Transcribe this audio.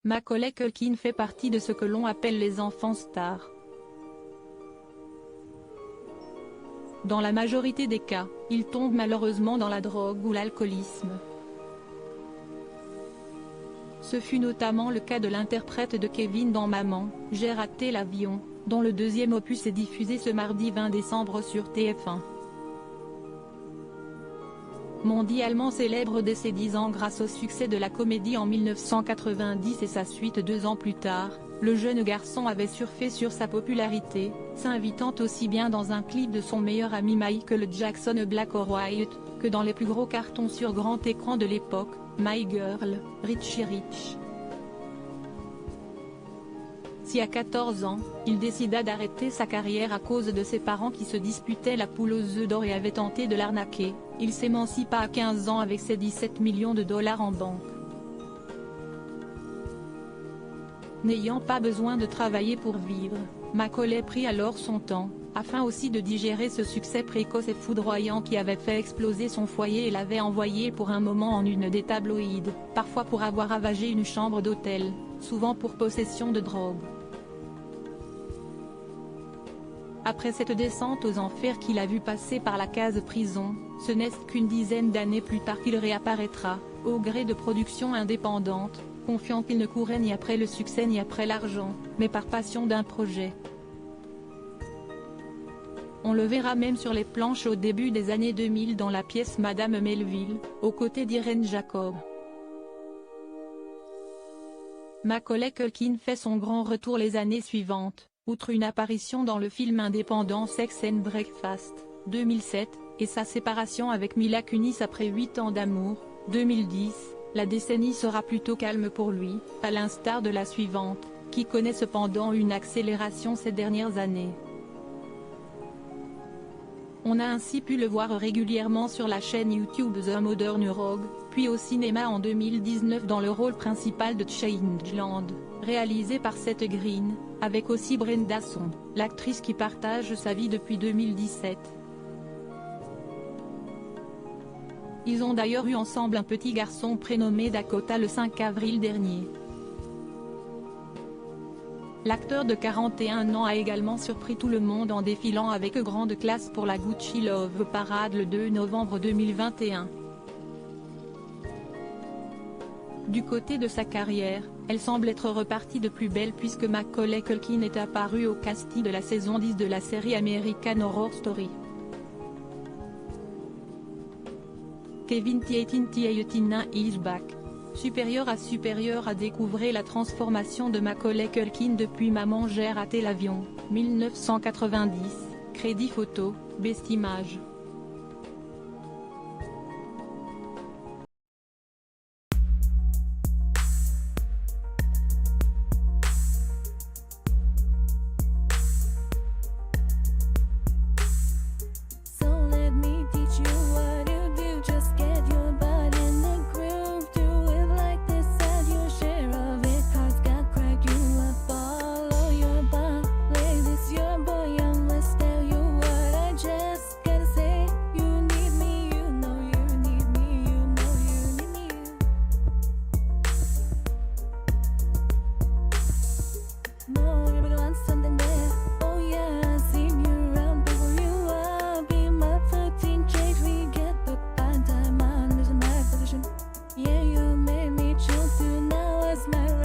Macaulay Culkin fait partie de ce que l'on appelle les enfants stars. Dans la majorité des cas, il tombe malheureusement dans la drogue ou l'alcoolisme. Ce fut notamment le cas de l'interprète de Kevin dans Maman, j'ai raté l'avion, dont le deuxième opus est diffusé ce mardi 20 décembre sur TF1. Mondialement célèbre dès ses 10 ans grâce au succès de la comédie en 1990 et sa suite 2 ans plus tard, le jeune garçon avait surfé sur sa popularité, s'invitant aussi bien dans un clip de son meilleur ami Michael Jackson Black or White, que dans les plus gros cartons sur grand écran de l'époque, My Girl, Richie Rich. Si à 14 ans, il décida d'arrêter sa carrière à cause de ses parents qui se disputaient la poule aux œufs d'or et avaient tenté de l'arnaquer, il s'émancipa à 15 ans avec ses 17 millions de dollars en banque. N'ayant pas besoin de travailler pour vivre, Macaulay prit alors son temps, afin aussi de digérer ce succès précoce et foudroyant qui avait fait exploser son foyer et l'avait envoyé pour un moment en une des tabloïds, parfois pour avoir ravagé une chambre d'hôtel, souvent pour possession de drogue. Après cette descente aux enfers qu'il a vu passer par la case prison, ce n'est qu'une dizaine d'années plus tard qu'il réapparaîtra, au gré de productions indépendantes, confiant qu'il ne courait ni après le succès ni après l'argent, mais par passion d'un projet. On le verra même sur les planches au début des années 2000 dans la pièce Madame Melville, aux côtés d'Irene Jacob. Macaulay Culkin fait son grand retour les années suivantes, outre une apparition dans le film indépendant Sex and Breakfast, 2007, et sa séparation avec Mila Kunis après 8 ans d'amour, 2010, la décennie sera plutôt calme pour lui, à l'instar de la suivante, qui connaît cependant une accélération ces dernières années. On a ainsi pu le voir régulièrement sur la chaîne YouTube The Modern Rogue, puis au cinéma en 2019 dans le rôle principal de Changeland, réalisé par Seth Green, avec aussi Brenda Song, l'actrice qui partage sa vie depuis 2017. Ils ont d'ailleurs eu ensemble un petit garçon prénommé Dakota le 5 avril dernier. L'acteur de 41 ans a également surpris tout le monde en défilant avec grande classe pour la Gucci Love Parade le 2 novembre 2021. Du côté de sa carrière, elle semble être repartie de plus belle puisque Macaulay Culkin est apparu au casting de la saison 10 de la série American Horror Story. Kevin Tietin is back. Supérieur à découvrir la transformation de Macaulay Culkin depuis Maman j'ai raté l'avion, 1990, crédit photo, Best Image. Yeah, you made me choose to now as my